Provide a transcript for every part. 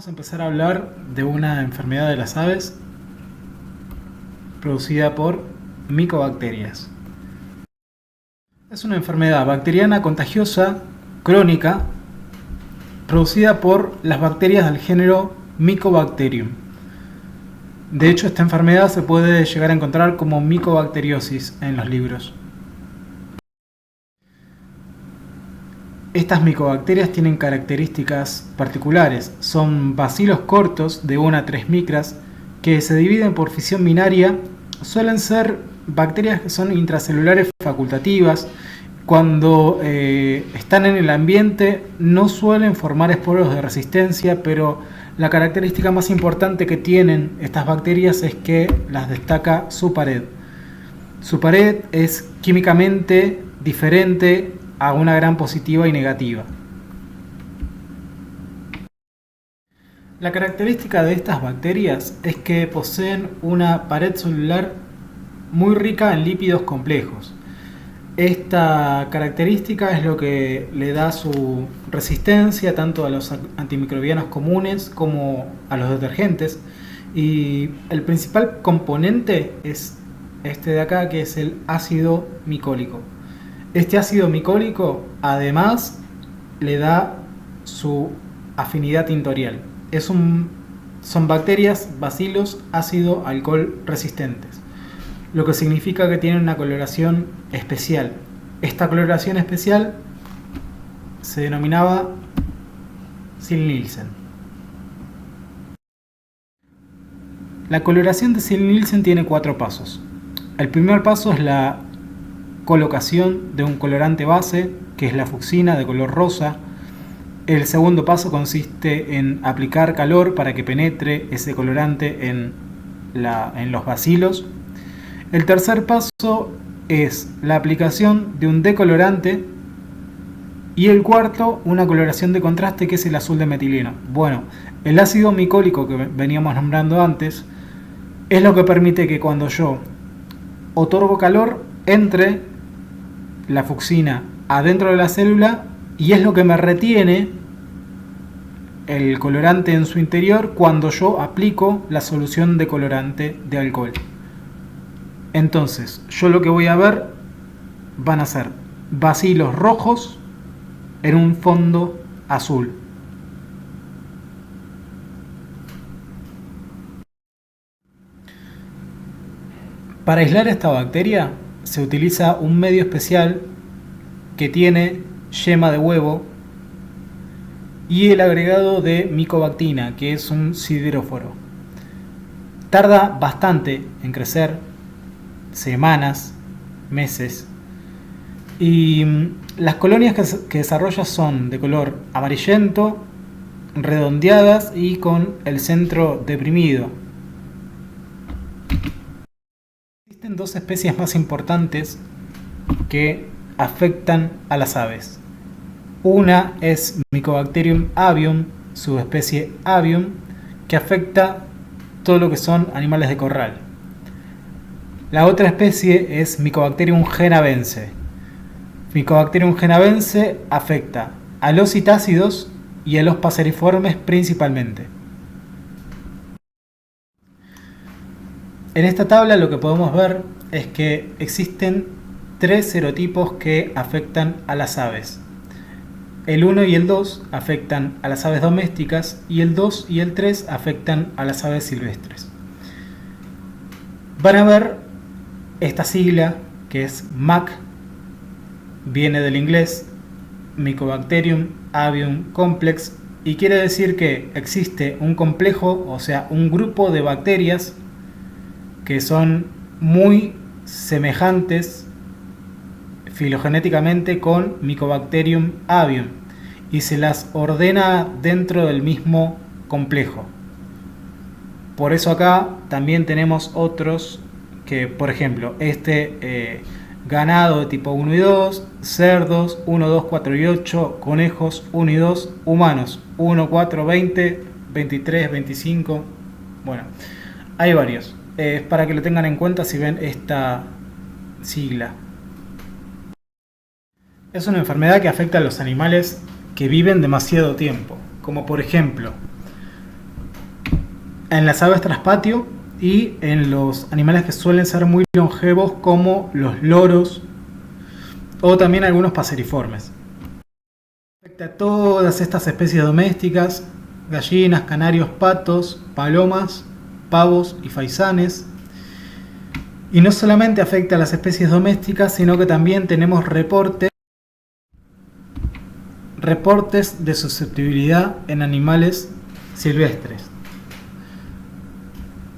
Vamos a empezar a hablar de una enfermedad de las aves producida por micobacterias. Es una enfermedad bacteriana contagiosa, crónica, producida por las bacterias del género Mycobacterium. De hecho, esta enfermedad se puede llegar a encontrar como micobacteriosis en los libros. Estas micobacterias tienen características particulares. Son bacilos cortos de 1 a 3 micras que se dividen por fisión binaria. Suelen ser bacterias que son intracelulares facultativas. Cuando están en el ambiente no suelen formar esporos de resistencia, pero la característica más importante que tienen estas bacterias es que las destaca su pared. Su pared es químicamente diferente a una gram positiva y negativa. La característica de estas bacterias es que poseen una pared celular muy rica en lípidos complejos. Esta característica es lo que le da su resistencia tanto a los antimicrobianos comunes como a los detergentes, y el principal componente es este de acá, que es el ácido micólico. Este ácido micólico además le da su afinidad tintorial. Son bacterias, bacilos, ácido, alcohol resistentes, lo que significa que tienen una coloración especial. Esta coloración especial se denominaba Ziehl-Neelsen. La coloración de Ziehl-Neelsen tiene 4 pasos. El primer paso es la colocación de un colorante base, que es la fucsina de color rosa. El segundo paso consiste en aplicar calor para que penetre ese colorante en los bacilos. El tercer paso es la aplicación de un decolorante, y el cuarto, una coloración de contraste, que es el azul de metileno. Bueno, el ácido micólico que veníamos nombrando antes es lo que permite que cuando yo otorgo calor entre la fucsina adentro de la célula, y es lo que me retiene el colorante en su interior cuando yo aplico la solución de colorante de alcohol. Entonces, yo lo que voy a ver van a ser bacilos rojos en un fondo azul. Para aislar esta bacteria se utiliza un medio especial que tiene yema de huevo y el agregado de micobactina, que es un sideróforo. Tarda bastante en crecer, semanas, meses, y las colonias que desarrolla son de color amarillento, redondeadas y con el centro deprimido. Existen 2 especies más importantes que afectan a las aves. Una es Mycobacterium avium, subespecie avium, que afecta todo lo que son animales de corral. La otra especie es Mycobacterium genavense. Mycobacterium genavense afecta a los citácidos y a los paseriformes principalmente. En esta tabla lo que podemos ver es que existen 3 serotipos que afectan a las aves. El 1 y el 2 afectan a las aves domésticas, y el 2 y el 3 afectan a las aves silvestres. Van a ver esta sigla, que es MAC, viene del inglés Mycobacterium avium complex, y quiere decir que existe un complejo, o sea, un grupo de bacterias que son muy semejantes filogenéticamente con Mycobacterium avium, y se las ordena dentro del mismo complejo. Por eso acá también tenemos otros que, por ejemplo, ganado de tipo 1 y 2, cerdos 1, 2, 4 y 8, conejos 1 y 2, humanos 1, 4, 20, 23, 25. Bueno, hay varios. Para que lo tengan en cuenta si ven esta sigla. Es una enfermedad que afecta a los animales que viven demasiado tiempo, como por ejemplo en las aves traspatio y en los animales que suelen ser muy longevos como los loros o también algunos paseriformes. Afecta a todas estas especies domésticas, gallinas, canarios, patos, palomas, pavos y faisanes. Y no solamente afecta a las especies domésticas, sino que también tenemos reportes de susceptibilidad en animales silvestres.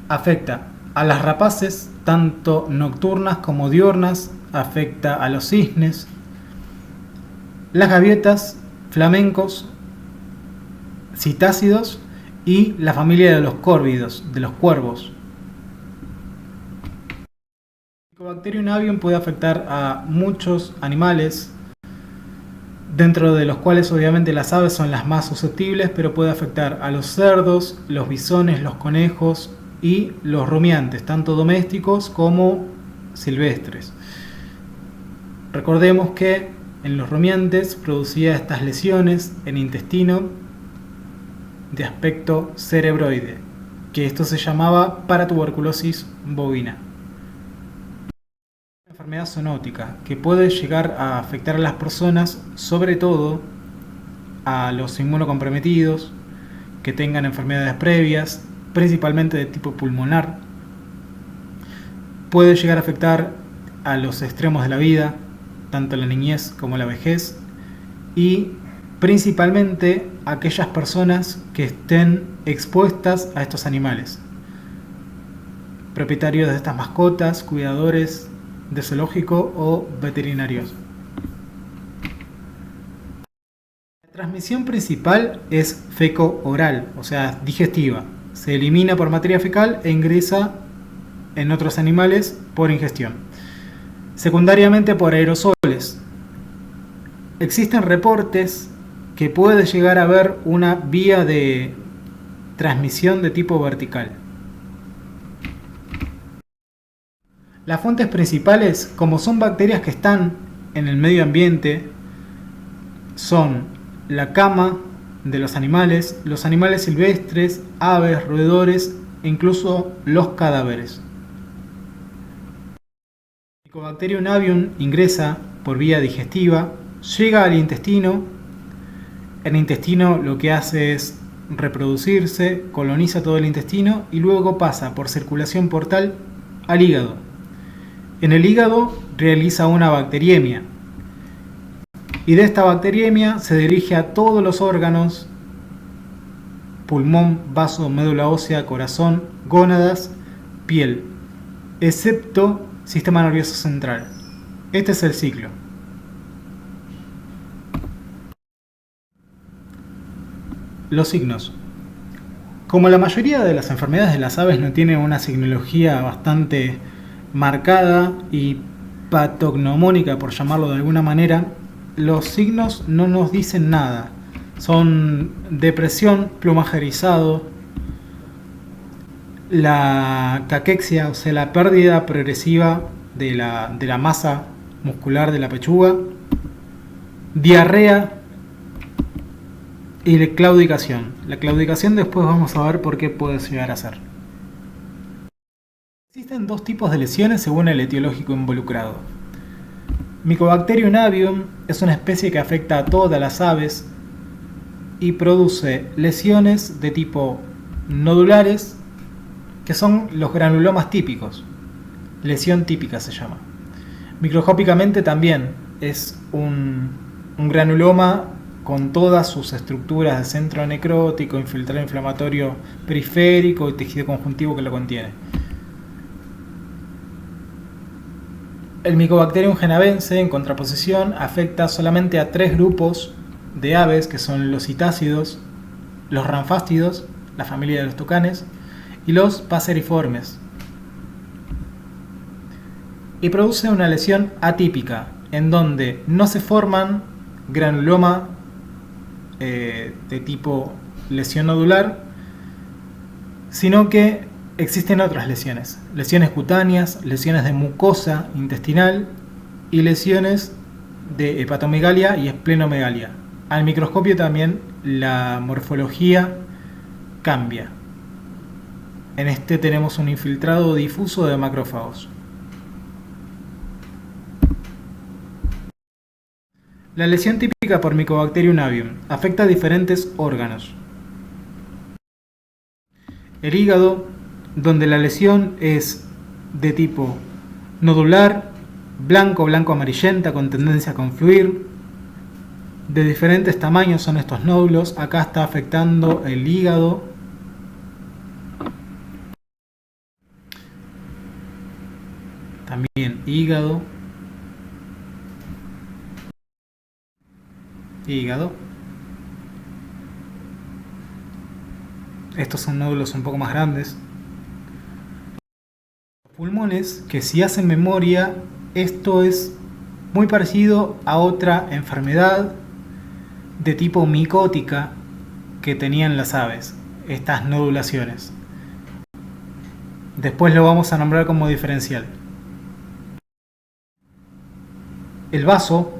Afecta a las rapaces, tanto nocturnas como diurnas, afecta a los cisnes, las gaviotas, flamencos, citácidos y la familia de los córvidos, de los cuervos. El Mycobacterium avium puede afectar a muchos animales, dentro de los cuales obviamente las aves son las más susceptibles, pero puede afectar a los cerdos, los bisones, los conejos y los rumiantes, tanto domésticos como silvestres. Recordemos que en los rumiantes producía estas lesiones en intestino de aspecto cerebroide, que esto se llamaba paratuberculosis bovina. Una enfermedad zoonótica que puede llegar a afectar a las personas, sobre todo a los inmunocomprometidos, que tengan enfermedades previas, principalmente de tipo pulmonar. Puede llegar a afectar a los extremos de la vida, tanto la niñez como la vejez, y principalmente a aquellas personas que estén expuestas a estos animales, propietarios de estas mascotas, cuidadores de zoológico o veterinarios. La transmisión principal es feco-oral, o sea, digestiva. Se elimina por materia fecal e ingresa en otros animales por ingestión. Secundariamente por aerosoles. Existen reportes que puede llegar a haber una vía de transmisión de tipo vertical. Las fuentes principales, como son bacterias que están en el medio ambiente, son la cama de los animales silvestres, aves, roedores e incluso los cadáveres. Mycobacterium avium ingresa por vía digestiva, llega al intestino. El intestino lo que hace es reproducirse, coloniza todo el intestino y luego pasa por circulación portal al hígado. En el hígado realiza una bacteriemia y de esta bacteriemia se dirige a todos los órganos: pulmón, vaso, médula ósea, corazón, gónadas, piel, excepto sistema nervioso central. Este es el ciclo. Los signos. Como la mayoría de las enfermedades de las aves no tienen una signología bastante marcada y patognomónica, por llamarlo de alguna manera, los signos no nos dicen nada. Son depresión, plumaje erizado, la caquexia, o sea, la pérdida progresiva de la masa muscular de la pechuga, diarrea y la claudicación. La claudicación después vamos a ver por qué puede llegar a ser. Existen dos tipos de lesiones según el etiológico involucrado. Mycobacterium avium es una especie que afecta a todas las aves y produce lesiones de tipo nodulares, que son los granulomas típicos. Lesión típica se llama. Microscópicamente también es un granuloma con todas sus estructuras de centro necrótico, infiltrado inflamatorio periférico y tejido conjuntivo que lo contiene. El Mycobacterium genavense, en contraposición, afecta solamente a 3 grupos de aves, que son los citácidos, los ranfástidos, la familia de los tucanes, y los paseriformes. Y produce una lesión atípica, en donde no se forman granuloma de tipo lesión nodular, sino que existen otras lesiones. Lesiones cutáneas, lesiones de mucosa intestinal y lesiones de hepatomegalia y esplenomegalia. Al microscopio también la morfología cambia. En este tenemos un infiltrado difuso de macrófagos. La lesión típica por Mycobacterium avium afecta a diferentes órganos. El hígado, donde la lesión es de tipo nodular, blanco-amarillenta con tendencia a confluir. De diferentes tamaños son estos nódulos. Acá está afectando el hígado. También hígado. Estos son nódulos un poco más grandes. Los pulmones, que si hacen memoria, esto es muy parecido a otra enfermedad de tipo micótica que tenían las aves, estas nodulaciones. Después lo vamos a nombrar como diferencial. El vaso,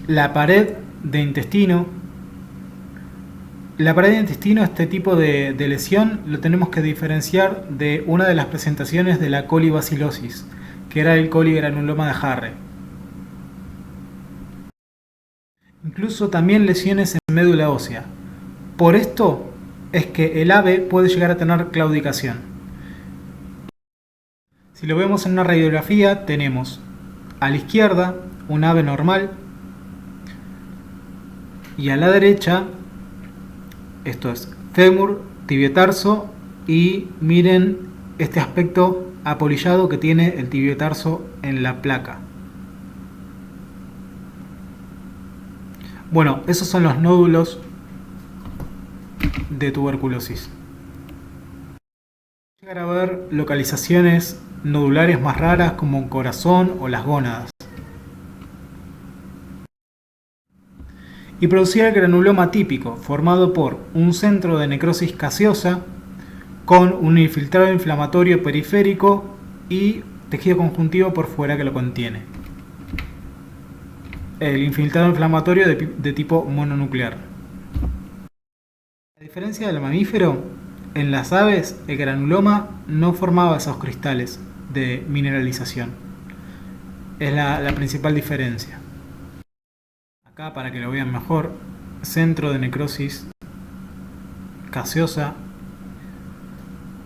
la pared de intestino. La pared de intestino, este tipo de lesión, lo tenemos que diferenciar de una de las presentaciones de la colibacilosis, que era el coligranuloma de Harre. Incluso también lesiones en médula ósea. Por esto es que el ave puede llegar a tener claudicación. Si lo vemos en una radiografía, tenemos a la izquierda un ave normal y a la derecha, esto es fémur, tibiotarso, y miren este aspecto apolillado que tiene el tibiotarso en la placa. Bueno, esos son los nódulos de tuberculosis. Llegar a ver localizaciones nodulares más raras como un corazón o las gónadas. Y producir el granuloma típico, formado por un centro de necrosis gaseosa con un infiltrado inflamatorio periférico y tejido conjuntivo por fuera que lo contiene. El infiltrado inflamatorio de tipo mononuclear. A diferencia del mamífero, en las aves el granuloma no formaba esos cristales de mineralización. Es la principal diferencia. Acá, para que lo vean mejor, centro de necrosis gaseosa,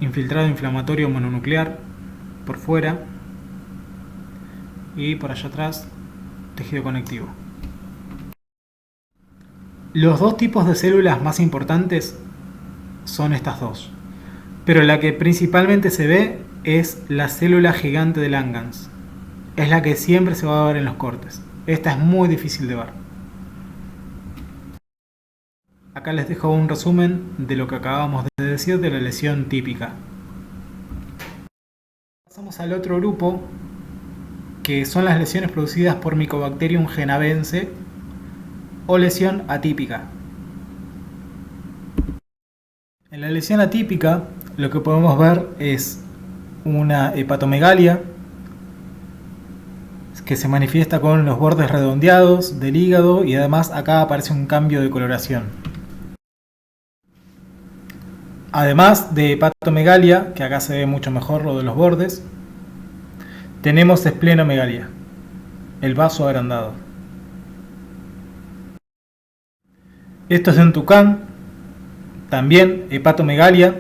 infiltrado inflamatorio mononuclear por fuera y por allá atrás tejido conectivo. Los dos tipos de células más importantes son estas dos, pero la que principalmente se ve es la célula gigante de Langhans. Es la que siempre se va a ver en los cortes. Esta es muy difícil de ver. Acá les dejo un resumen de lo que acabamos de decir de la lesión típica. Pasamos al otro grupo, que son las lesiones producidas por Mycobacterium genavense o lesión atípica. En la lesión atípica lo que podemos ver es una hepatomegalia que se manifiesta con los bordes redondeados del hígado y además acá aparece un cambio de coloración. Además de hepatomegalia, que acá se ve mucho mejor lo de los bordes, tenemos esplenomegalia, el vaso agrandado. Esto es de un tucán, también hepatomegalia.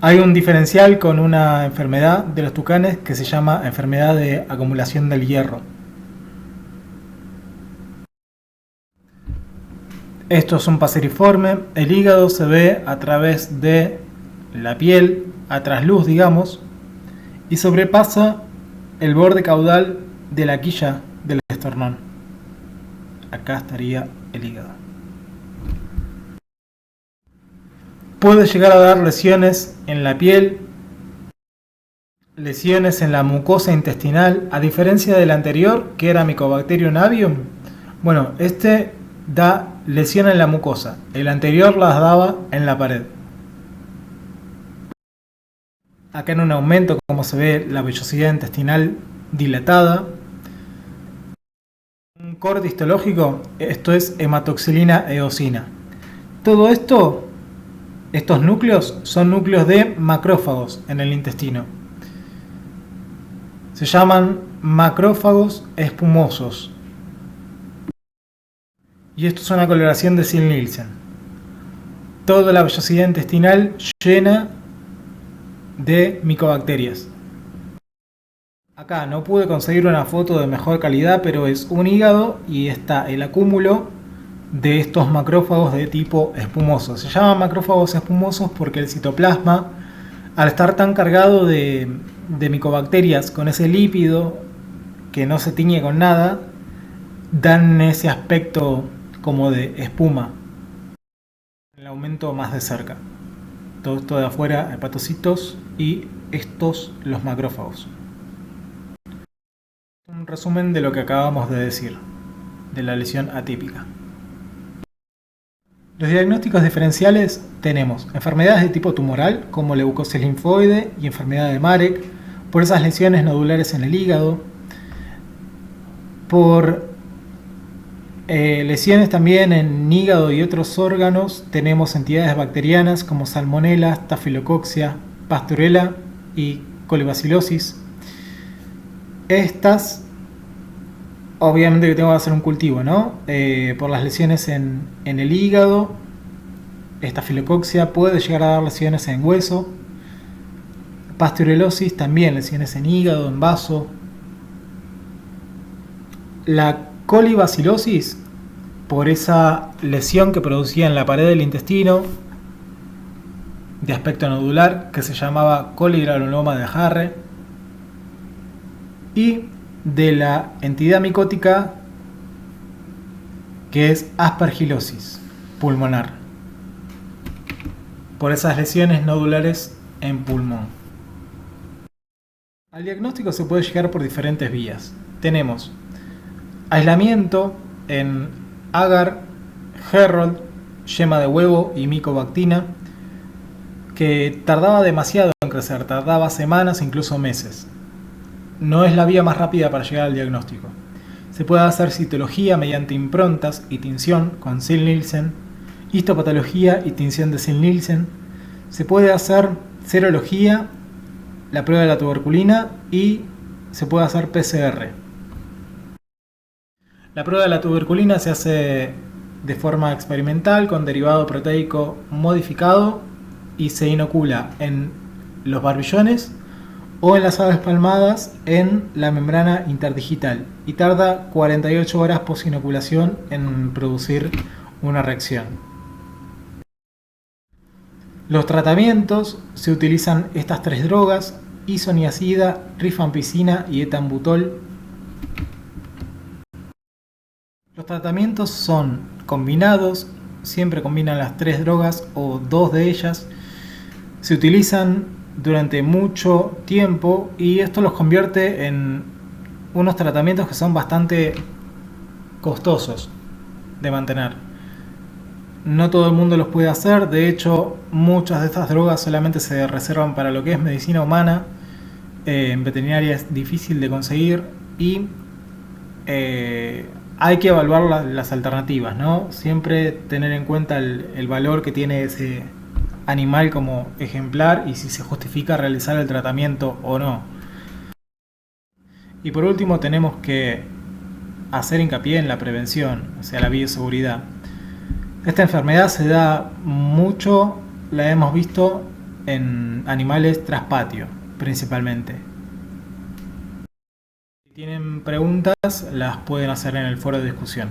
Hay un diferencial con una enfermedad de los tucanes que se llama enfermedad de acumulación del hierro. Esto es un paseriforme. El hígado se ve a través de la piel, a trasluz, digamos, y sobrepasa el borde caudal de la quilla del esternón. Acá estaría el hígado. Puede llegar a dar lesiones en la piel, lesiones en la mucosa intestinal, a diferencia del anterior, que era Mycobacterium avium. Bueno, este da lesión en la mucosa, el anterior las daba en la pared. Acá en un aumento, como se ve, la vellosidad intestinal dilatada. Un corte histológico, esto es hematoxilina eosina. Todo esto, estos núcleos, son núcleos de macrófagos en el intestino. Se llaman macrófagos espumosos. Y esto es una coloración de Ziehl-Neelsen. Toda la vellosidad intestinal llena de micobacterias. Acá no pude conseguir una foto de mejor calidad, pero es un hígado y está el acúmulo de estos macrófagos de tipo espumoso. Se llaman macrófagos espumosos porque el citoplasma, al estar tan cargado de micobacterias con ese lípido que no se tiñe con nada, dan ese aspecto como de espuma. El aumento más de cerca. Todo esto de afuera, hepatocitos, y estos los macrófagos. Un resumen de lo que acabamos de decir, de la lesión atípica. Los diagnósticos diferenciales tenemos enfermedades de tipo tumoral, como leucosis linfoide y enfermedad de Marek, por esas lesiones nodulares en el hígado, por lesiones también en hígado y otros órganos. Tenemos entidades bacterianas como Salmonella, Staphylococcus, Pasteurella y Colibacillosis. Estas, obviamente que tengo que hacer un cultivo, ¿no? Por las lesiones en el hígado, Staphylococcus puede llegar a dar lesiones en hueso. Pasteurellosis también, lesiones en hígado, en vaso. La colibacillosis, por esa lesión que producía en la pared del intestino de aspecto nodular, que se llamaba coligranuloma de Harre, y de la entidad micótica, que es aspergillosis pulmonar, por esas lesiones nodulares en pulmón. Al diagnóstico se puede llegar por diferentes vías. Tenemos aislamiento en agar, Herold, yema de huevo y micobactina, que tardaba demasiado en crecer, tardaba semanas, incluso meses. No es la vía más rápida para llegar al diagnóstico. Se puede hacer citología mediante improntas y tinción con Ziehl-Neelsen, histopatología y tinción de Ziehl-Neelsen. Se puede hacer serología, la prueba de la tuberculina, y se puede hacer PCR. La prueba de la tuberculina se hace de forma experimental con derivado proteico modificado y se inocula en los barbillones o en las aves palmadas en la membrana interdigital y tarda 48 horas post-inoculación en producir una reacción. Los tratamientos se utilizan estas tres drogas: isoniazida, rifampicina y etambutol. Los tratamientos son combinados, siempre combinan las tres drogas o dos de ellas. Se utilizan durante mucho tiempo y esto los convierte en unos tratamientos que son bastante costosos de mantener. No todo el mundo los puede hacer, de hecho muchas de estas drogas solamente se reservan para lo que es medicina humana. En veterinaria es difícil de conseguir y hay que evaluar las alternativas, ¿no? Siempre tener en cuenta el valor que tiene ese animal como ejemplar y si se justifica realizar el tratamiento o no. Y por último tenemos que hacer hincapié en la prevención, o sea, la bioseguridad. Esta enfermedad se da mucho, la hemos visto en animales tras patio, principalmente. Si tienen preguntas, las pueden hacer en el foro de discusión.